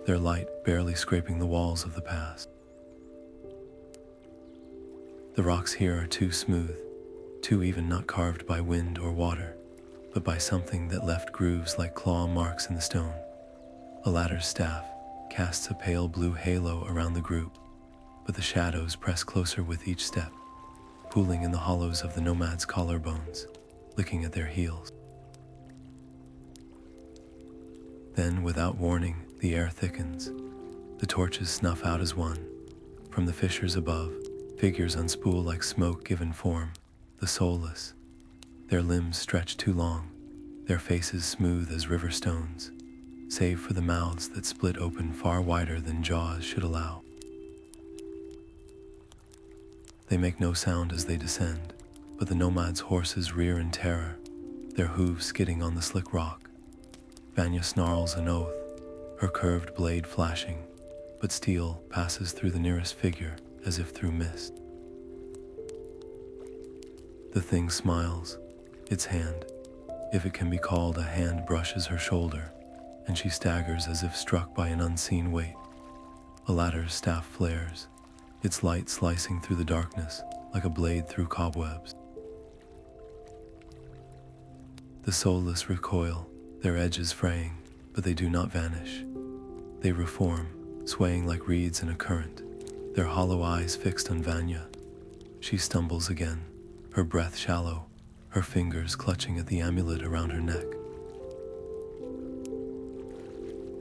their light barely scraping the walls of the past. The rocks here are too smooth, too even, not carved by wind or water, but by something that left grooves like claw marks in the stone. Alatar's staff casts a pale blue halo around the group, but the shadows press closer with each step, pooling in the hollows of the nomads' collarbones, licking at their heels. Then, without warning, the air thickens. The torches snuff out as one. From the fissures above, figures unspool like smoke given form, the soulless. Their limbs stretch too long, their faces smooth as river stones, save for the mouths that split open far wider than jaws should allow. They make no sound as they descend, but the nomads' horses rear in terror, their hooves skidding on the slick rock. Vanya snarls an oath, her curved blade flashing, but steel passes through the nearest figure as if through mist. The thing smiles, its hand, if it can be called a hand, brushes her shoulder, and she staggers as if struck by an unseen weight. Alatar's staff flares, its light slicing through the darkness like a blade through cobwebs. The soulless recoil, their edges fraying, but they do not vanish. They reform, swaying like reeds in a current, their hollow eyes fixed on Vanya. She stumbles again, her breath shallow, her fingers clutching at the amulet around her neck.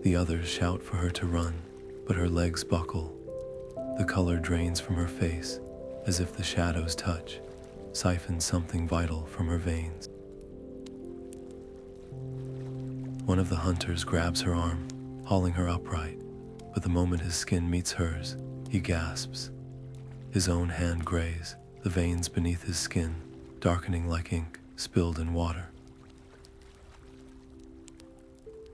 The others shout for her to run, but her legs buckle. The color drains from her face, as if the shadows touch, siphon something vital from her veins. One of the hunters grabs her arm, hauling her upright, but the moment his skin meets hers, he gasps. His own hand grays, the veins beneath his skin, darkening like ink spilled in water.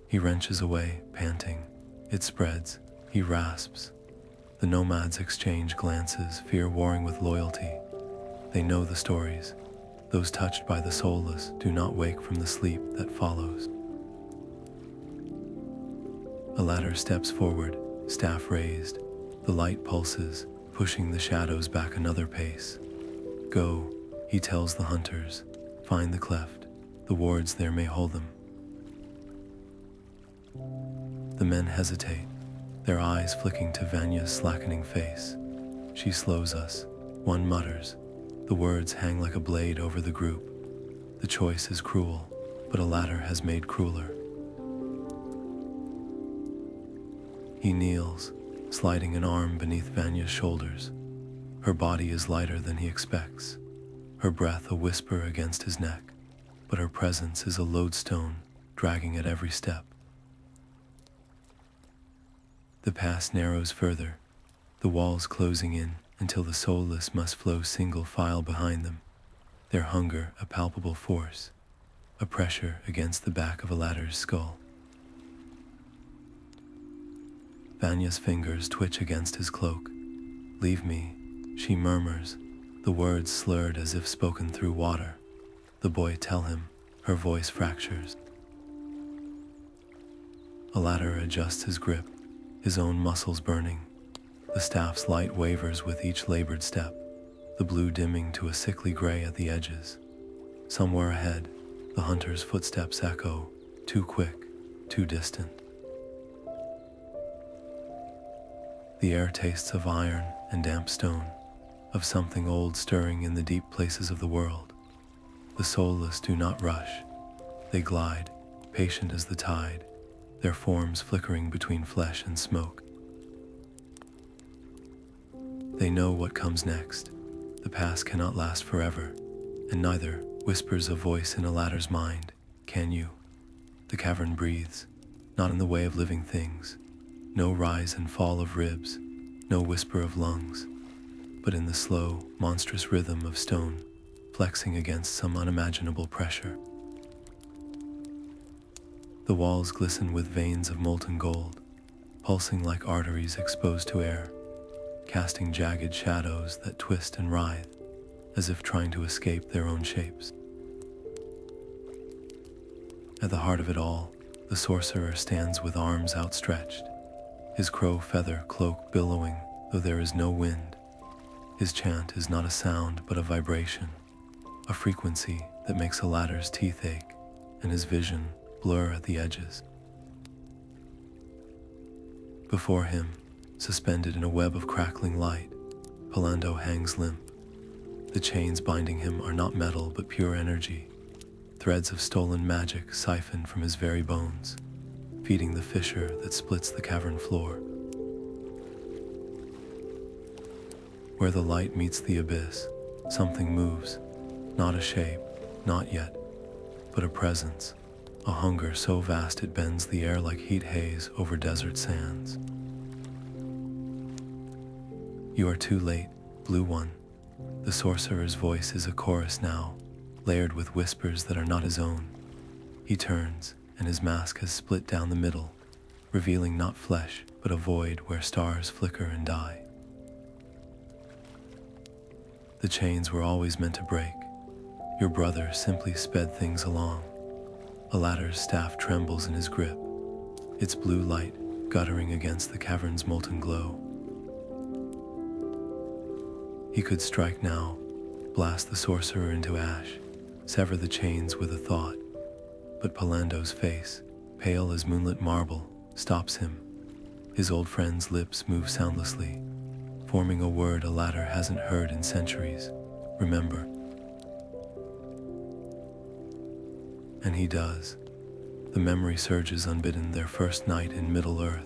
He wrenches away, panting. It spreads, he rasps. The nomads exchange glances, fear warring with loyalty. They know the stories. Those touched by the soulless do not wake from the sleep that follows. Alatar steps forward, staff raised. The light pulses, pushing the shadows back another pace. Go, he tells the hunters. Find the cleft. The wards there may hold them. The men hesitate, their eyes flicking to Vanya's slackening face. She slows us. One mutters. The words hang like a blade over the group. The choice is cruel, but Alatar has made crueler. He kneels, sliding an arm beneath Vanya's shoulders. Her body is lighter than he expects, her breath a whisper against his neck, but her presence is a lodestone, dragging at every step. The pass narrows further, the walls closing in until the soulless must flow single file behind them, their hunger a palpable force, a pressure against the back of Alatar's skull. Vanya's fingers twitch against his cloak. Leave me, she murmurs, the words slurred as if spoken through water. The boy tell him, her voice fractures. Alatar adjusts his grip, his own muscles burning. The staff's light wavers with each labored step, the blue dimming to a sickly gray at the edges. Somewhere ahead, the hunter's footsteps echo, too quick, too distant. The air tastes of iron and damp stone, of something old stirring in the deep places of the world. The soulless do not rush. They glide, patient as the tide, their forms flickering between flesh and smoke. They know what comes next. The past cannot last forever, and neither, whispers a voice in Alatar's mind, can you. The cavern breathes, not in the way of living things, no rise and fall of ribs, no whisper of lungs, but in the slow, monstrous rhythm of stone, flexing against some unimaginable pressure. The walls glisten with veins of molten gold, pulsing like arteries exposed to air, casting jagged shadows that twist and writhe, as if trying to escape their own shapes. At the heart of it all, the sorcerer stands with arms outstretched, his crow feather cloak billowing, though there is no wind. His chant is not a sound but a vibration, a frequency that makes Alatar's teeth ache and his vision blur at the edges. Before him, suspended in a web of crackling light, Pallando hangs limp. The chains binding him are not metal but pure energy, threads of stolen magic siphoned from his very bones, feeding the fissure that splits the cavern floor. Where the light meets the abyss, something moves, not a shape, not yet, but a presence, a hunger so vast it bends the air like heat haze over desert sands. You are too late, Blue One. The sorcerer's voice is a chorus now, layered with whispers that are not his own. He turns, and his mask has split down the middle, revealing not flesh, but a void where stars flicker and die. The chains were always meant to break. Your brother simply sped things along. Alatar's staff trembles in his grip, its blue light guttering against the cavern's molten glow. He could strike now, blast the sorcerer into ash, sever the chains with a thought, but Pallando's face, pale as moonlit marble, stops him. His old friend's lips move soundlessly, forming a word Alatar hasn't heard in centuries. Remember. And he does. The memory surges unbidden, their first night in Middle-earth,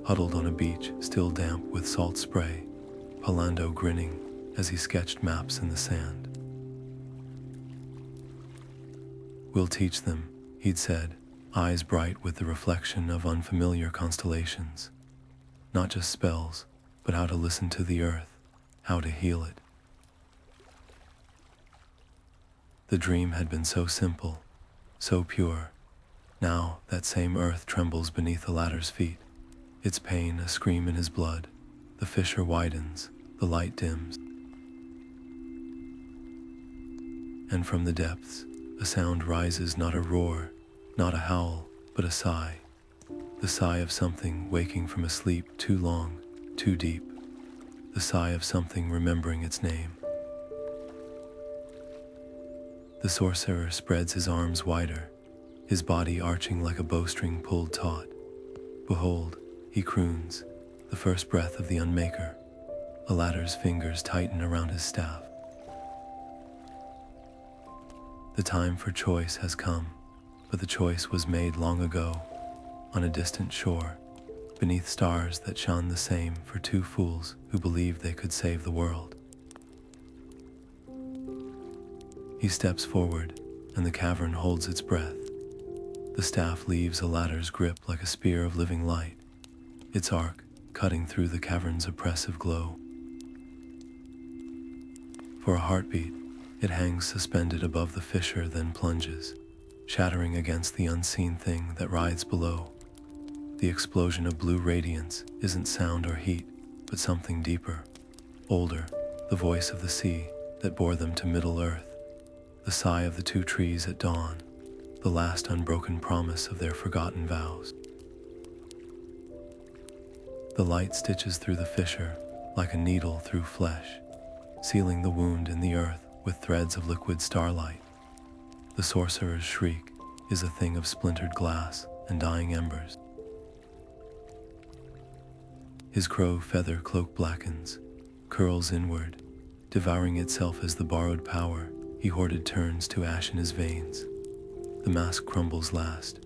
huddled on a beach still damp with salt spray, Pallando grinning as he sketched maps in the sand. "We'll teach them," he'd said, eyes bright with the reflection of unfamiliar constellations. Not just spells, but how to listen to the earth, how to heal it. The dream had been so simple, so pure. Now that same earth trembles beneath Alatar's feet, its pain a scream in his blood. The fissure widens, the light dims. And from the depths, a sound rises, not a roar, not a howl, but a sigh. The sigh of something waking from a sleep too long, too deep. The sigh of something remembering its name. The sorcerer spreads his arms wider, his body arching like a bowstring pulled taut. Behold, he croons, the first breath of the Unmaker. Alatar's fingers tighten around his staff. The time for choice has come, but the choice was made long ago, on a distant shore, beneath stars that shone the same for two fools who believed they could save the world. He steps forward, and the cavern holds its breath. The staff leaves Alatar's grip like a spear of living light, its arc cutting through the cavern's oppressive glow. For a heartbeat, it hangs suspended above the fissure, then plunges, shattering against the unseen thing that writhes below. The explosion of blue radiance isn't sound or heat, but something deeper, older, the voice of the sea that bore them to Middle-earth, the sigh of the two trees at dawn, the last unbroken promise of their forgotten vows. The light stitches through the fissure like a needle through flesh, sealing the wound in the earth with threads of liquid starlight. The sorcerer's shriek is a thing of splintered glass and dying embers. His crow feather cloak blackens, curls inward, devouring itself as the borrowed power he hoarded turns to ash in his veins. The mask crumbles last,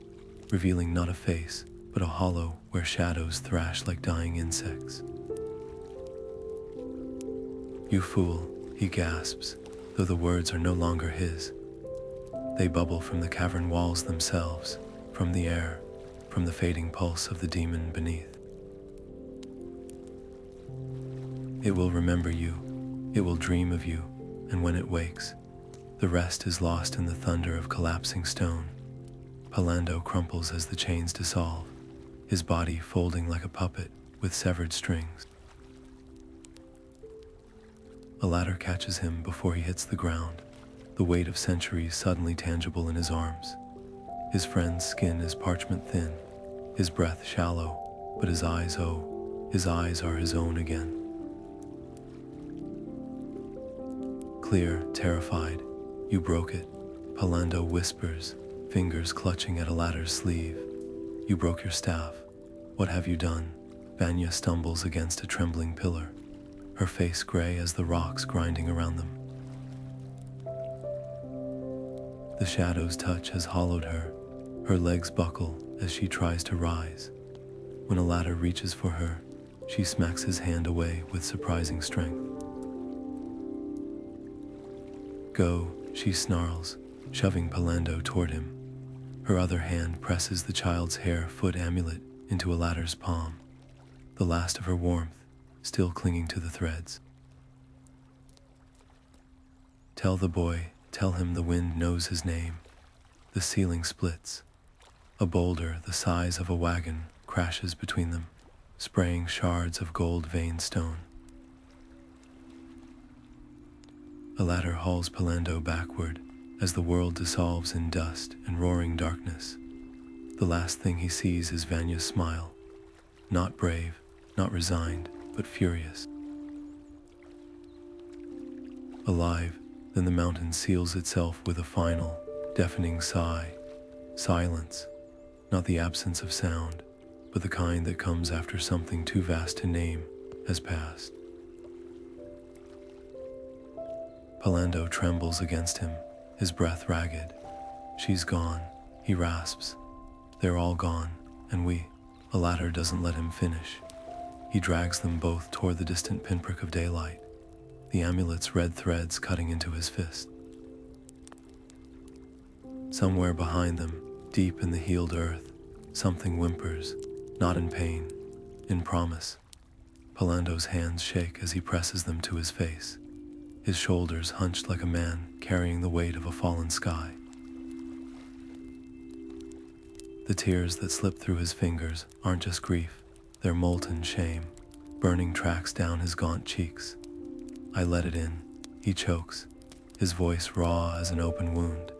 revealing not a face, but a hollow where shadows thrash like dying insects. "You fool," he gasps, though the words are no longer his. They bubble from the cavern walls themselves, from the air, from the fading pulse of the demon beneath. It will remember you, it will dream of you, and when it wakes, the rest is lost in the thunder of collapsing stone. Pallando crumples as the chains dissolve, his body folding like a puppet with severed strings. Alatar catches him before he hits the ground, the weight of centuries suddenly tangible in his arms. His friend's skin is parchment thin, his breath shallow, but his eyes, oh, his eyes are his own again. Clear, terrified, "You broke it," Pallando whispers, fingers clutching at Alatar's sleeve. "You broke your staff. What have you done?" Vanya stumbles against a trembling pillar, her face gray as the rocks grinding around them. The shadow's touch has hollowed her. Her legs buckle as she tries to rise. When Alatar reaches for her, she smacks his hand away with surprising strength. "Go," she snarls, shoving Pallando toward him. Her other hand presses the child's hair-foot amulet into Alatar's palm, the last of her warmth still clinging to the threads. "Tell the boy, tell him the wind knows his name." The ceiling splits. A boulder the size of a wagon crashes between them, spraying shards of gold-veined stone. Alatar hauls Pallando backward as the world dissolves in dust and roaring darkness. The last thing he sees is Vanya's smile, not brave, not resigned, but furious. Alive, then the mountain seals itself with a final, deafening sigh. Silence, not the absence of sound, but the kind that comes after something too vast to name has passed. Pallando trembles against him, his breath ragged. "She's gone," he rasps. "They're all gone, and we..." Alatar doesn't let him finish. He drags them both toward the distant pinprick of daylight, the amulet's red threads cutting into his fist. Somewhere behind them, deep in the healed earth, something whimpers, not in pain, in promise. Pallando's hands shake as he presses them to his face, his shoulders hunched like a man carrying the weight of a fallen sky. The tears that slip through his fingers aren't just grief, they're molten shame, burning tracks down his gaunt cheeks. "I let it in," he chokes, his voice raw as an open wound.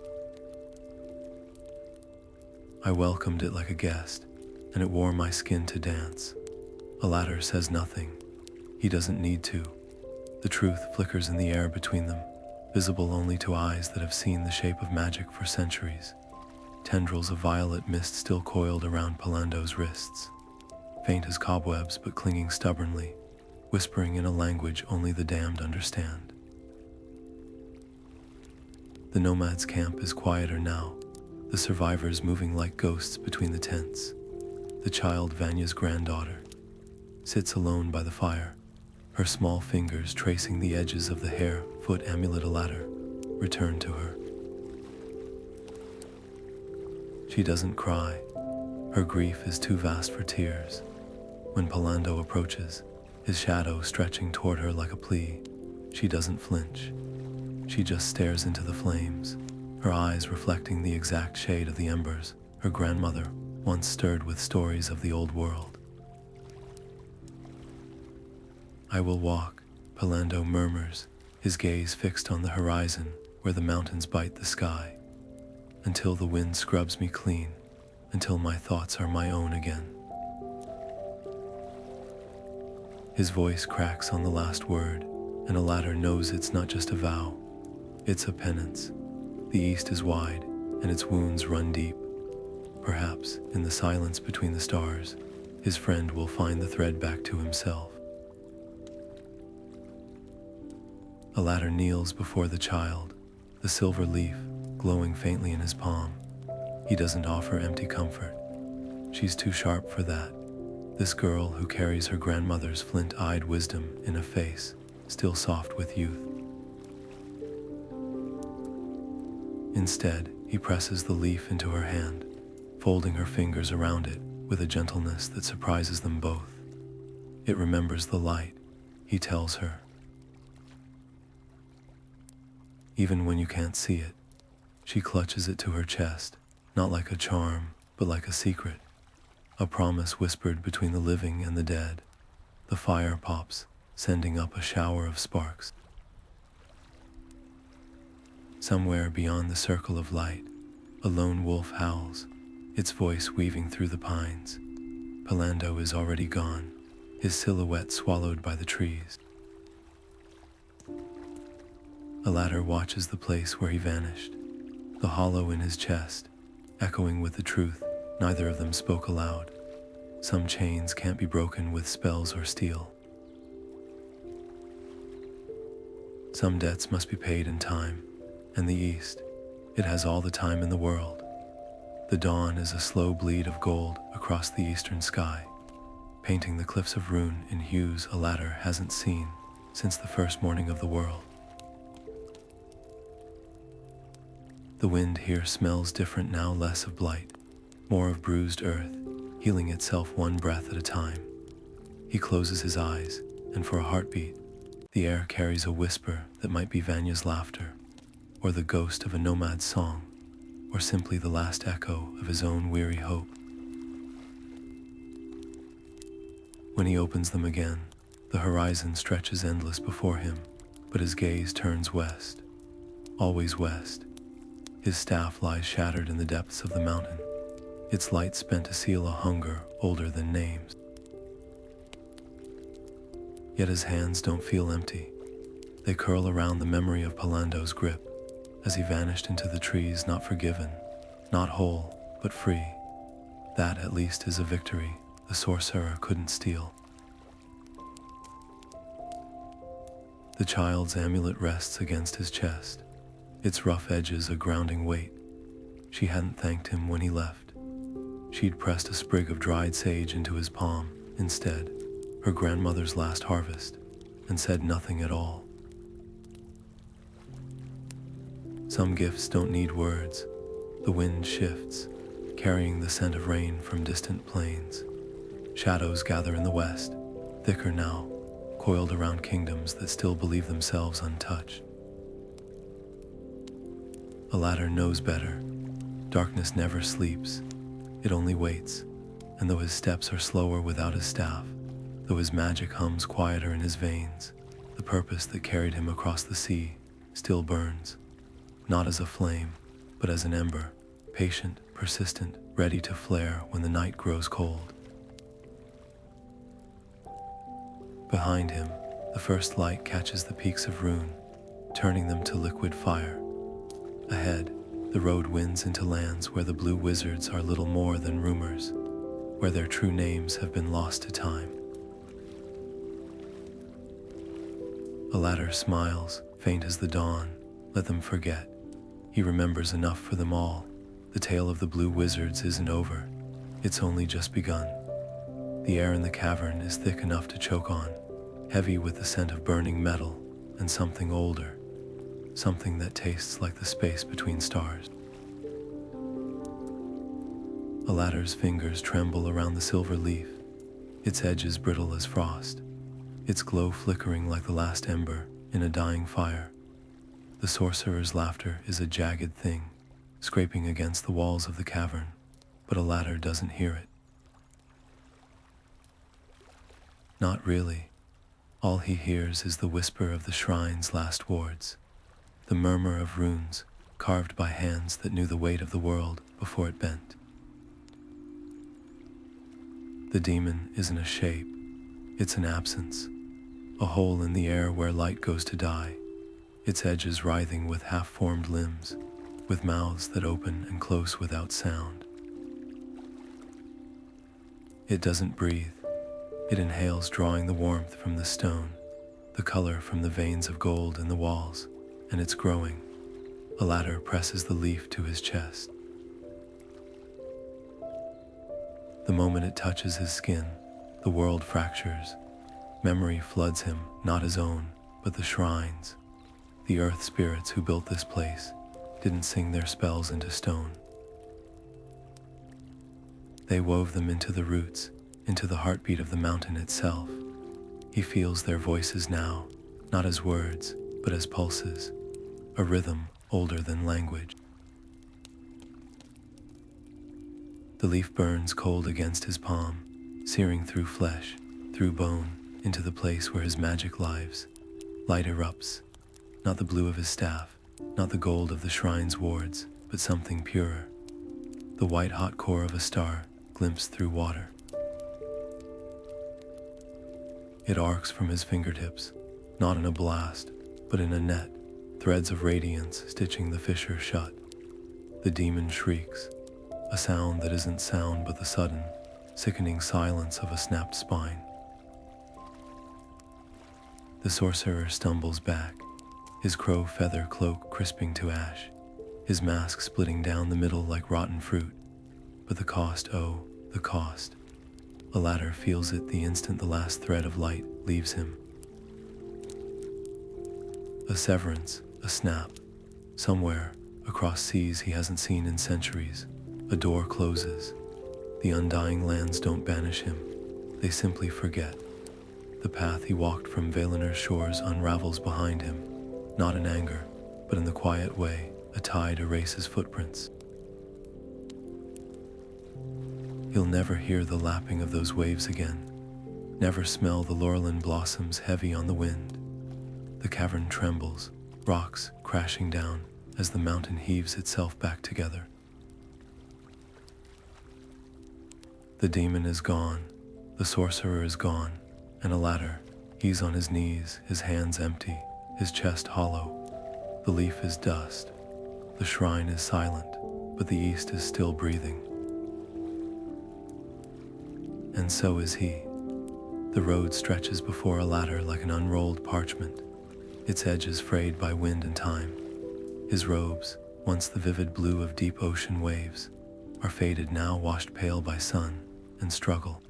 "I welcomed it like a guest, and it wore my skin to dance." Alatar says nothing. He doesn't need to. The truth flickers in the air between them, visible only to eyes that have seen the shape of magic for centuries. Tendrils of violet mist still coiled around Pallando's wrists, faint as cobwebs but clinging stubbornly, whispering in a language only the damned understand. The nomad's camp is quieter now, the survivors moving like ghosts between the tents. The child, Vanya's granddaughter, sits alone by the fire, her small fingers tracing the edges of the hair-foot amulet Alatar returned to her. She doesn't cry. Her grief is too vast for tears. When Pallando approaches, his shadow stretching toward her like a plea, she doesn't flinch. She just stares into the flames, her eyes reflecting the exact shade of the embers her grandmother once stirred with stories of the old world. "I will walk," Pallando murmurs, his gaze fixed on the horizon where the mountains bite the sky, "until the wind scrubs me clean, until my thoughts are my own again." His voice cracks on the last word, and Alatar knows it's not just a vow, it's a penance. The east is wide, and its wounds run deep. Perhaps, in the silence between the stars, his friend will find the thread back to himself. Alatar kneels before the child, the silver leaf glowing faintly in his palm. He doesn't offer empty comfort. She's too sharp for that. This girl who carries her grandmother's flint-eyed wisdom in a face still soft with youth. Instead, he presses the leaf into her hand, folding her fingers around it with a gentleness that surprises them both. It remembers the light, he tells her. Even when you can't see it, she clutches it to her chest, not like a charm, but like a secret, a promise whispered between the living and the dead. The fire pops, sending up a shower of sparks. Somewhere beyond the circle of light, a lone wolf howls, its voice weaving through the pines. Pallando is already gone, his silhouette swallowed by the trees. Alatar watches the place where he vanished, the hollow in his chest, echoing with the truth. Neither of them spoke aloud. Some chains can't be broken with spells or steel. Some debts must be paid in time, and the East, it has all the time in the world. The dawn is a slow bleed of gold across the eastern sky, painting the cliffs of Rhûn in hues Alatar hasn't seen since the first morning of the world. The wind here smells different now, less of blight, more of bruised earth, healing itself one breath at a time. He closes his eyes, and for a heartbeat, the air carries a whisper that might be Vanya's laughter, or the ghost of a nomad's song, or simply the last echo of his own weary hope. When he opens them again, the horizon stretches endless before him, but his gaze turns west, always west. His staff lies shattered in the depths of the mountain, its light spent to seal a hunger older than names. Yet his hands don't feel empty. They curl around the memory of Pallando's grip, as he vanished into the trees, not forgiven, not whole, but free. That at least is a victory the sorcerer couldn't steal. The child's amulet rests against his chest, its rough edges a grounding weight. She hadn't thanked him when he left. She'd pressed a sprig of dried sage into his palm, instead, her grandmother's last harvest, and said nothing at all. Some gifts don't need words. The wind shifts, carrying the scent of rain from distant plains. Shadows gather in the west, thicker now, coiled around kingdoms that still believe themselves untouched. Alatar knows better. Darkness never sleeps. It only waits, and though his steps are slower without his staff, though his magic hums quieter in his veins, the purpose that carried him across the sea still burns, not as a flame, but as an ember, patient, persistent, ready to flare when the night grows cold. Behind him, the first light catches the peaks of Rhûn, turning them to liquid fire. Ahead, the road winds into lands where the blue wizards are little more than rumors, where their true names have been lost to time. Alatar smiles, faint as the dawn. Let them forget. He remembers enough for them all. The tale of the blue wizards isn't over. It's only just begun. The air in the cavern is thick enough to choke on, heavy with the scent of burning metal and something older. Something that tastes like the space between stars. Alatar's fingers tremble around the silver leaf, its edges brittle as frost, its glow flickering like the last ember in a dying fire. The sorcerer's laughter is a jagged thing, scraping against the walls of the cavern, but Alatar doesn't hear it. Not really. All he hears is the whisper of the shrine's last wards, the murmur of runes carved by hands that knew the weight of the world before it bent. The demon isn't a shape, It's an absence, a hole in the air where light goes to die, its edges writhing with half-formed limbs, with mouths that open and close without sound. It doesn't breathe. It inhales, drawing the warmth from the stone, the color from the veins of gold in the walls, and it's growing. Alatar presses the leaf to his chest. The moment it touches his skin, the world fractures. Memory floods him, not his own, but the shrines. The earth spirits who built this place didn't sing their spells into stone. They wove them into the roots, into the heartbeat of the mountain itself. He feels their voices now, not as words, but as pulses, a rhythm older than language. The leaf burns cold against his palm, searing through flesh, through bone, into the place where his magic lives. Light erupts, not the blue of his staff, not the gold of the shrine's wards, but something purer. The white-hot core of a star glimpsed through water. It arcs from his fingertips, not in a blast, but in a net, threads of radiance stitching the fissure shut. The demon shrieks, a sound that isn't sound but the sudden, sickening silence of a snapped spine. The sorcerer stumbles back, his crow feather cloak crisping to ash, his mask splitting down the middle like rotten fruit. But the cost, oh, the cost. Alatar feels it the instant the last thread of light leaves him. A severance, a snap. Somewhere, across seas he hasn't seen in centuries, a door closes. The undying lands don't banish him, they simply forget. The path he walked from Valinor's shores unravels behind him, not in anger, but in the quiet way a tide erases footprints. He'll never hear the lapping of those waves again, never smell the laurelin blossoms heavy on the wind. The cavern trembles, rocks crashing down as the mountain heaves itself back together. The demon is gone, the sorcerer is gone, and Alatar, he's on his knees, his hands empty, his chest hollow. The leaf is dust, the shrine is silent, but the east is still breathing. And so is he. The road stretches before Alatar like an unrolled parchment, its edges frayed by wind and time. His robes, once the vivid blue of deep ocean waves, are faded now, washed pale by sun and struggle.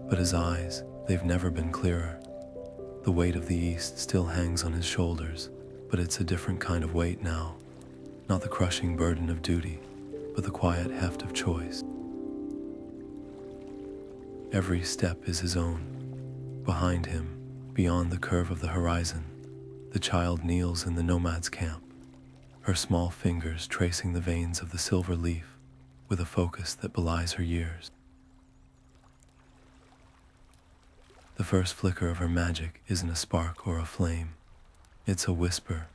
But his eyes, they've never been clearer. The weight of the east still hangs on his shoulders, but it's a different kind of weight now. Not the crushing burden of duty, but the quiet heft of choice. Every step is his own. Behind him, beyond the curve of the horizon, the child kneels in the nomad's camp, her small fingers tracing the veins of the silver leaf with a focus that belies her years. The first flicker of her magic isn't a spark or a flame. It's a whisper,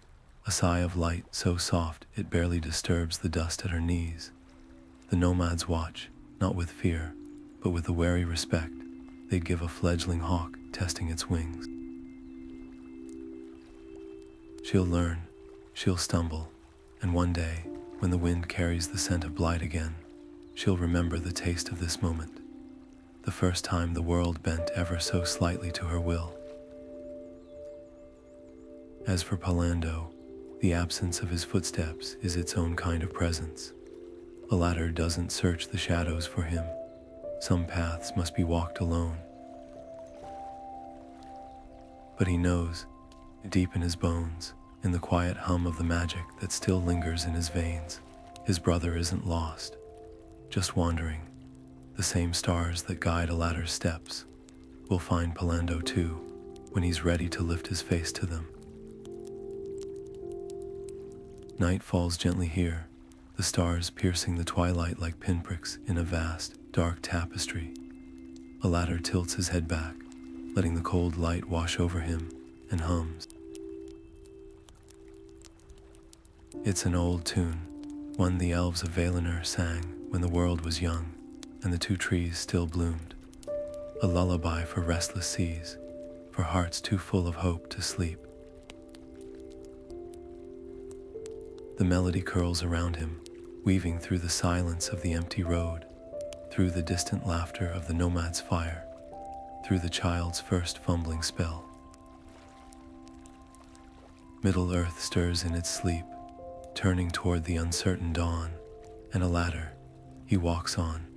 a sigh of light so soft it barely disturbs the dust at her knees. The nomads watch, not with fear, but with the wary respect they'd give a fledgling hawk testing its wings. She'll learn, she'll stumble, and one day, when the wind carries the scent of blight again, she'll remember the taste of this moment, the first time the world bent ever so slightly to her will. As for Pallando, the absence of his footsteps is its own kind of presence. Alatar doesn't search the shadows for him. Some paths must be walked alone. But he knows, deep in his bones, in the quiet hum of the magic that still lingers in his veins, his brother isn't lost, just wandering. The same stars that guide Alatar's steps will find Pallando too, when he's ready to lift his face to them. Night falls gently here, the stars piercing the twilight like pinpricks in a vast, dark tapestry. Alatar tilts his head back, letting the cold light wash over him, and hums. It's an old tune, one the elves of Valinor sang when the world was young, and the 2 trees still bloomed, a lullaby for restless seas, for hearts too full of hope to sleep. The melody curls around him, weaving through the silence of the empty road, through the distant laughter of the nomad's fire, through the child's first fumbling spell. Middle-earth stirs in its sleep, turning toward the uncertain dawn, and a ladder, he walks on.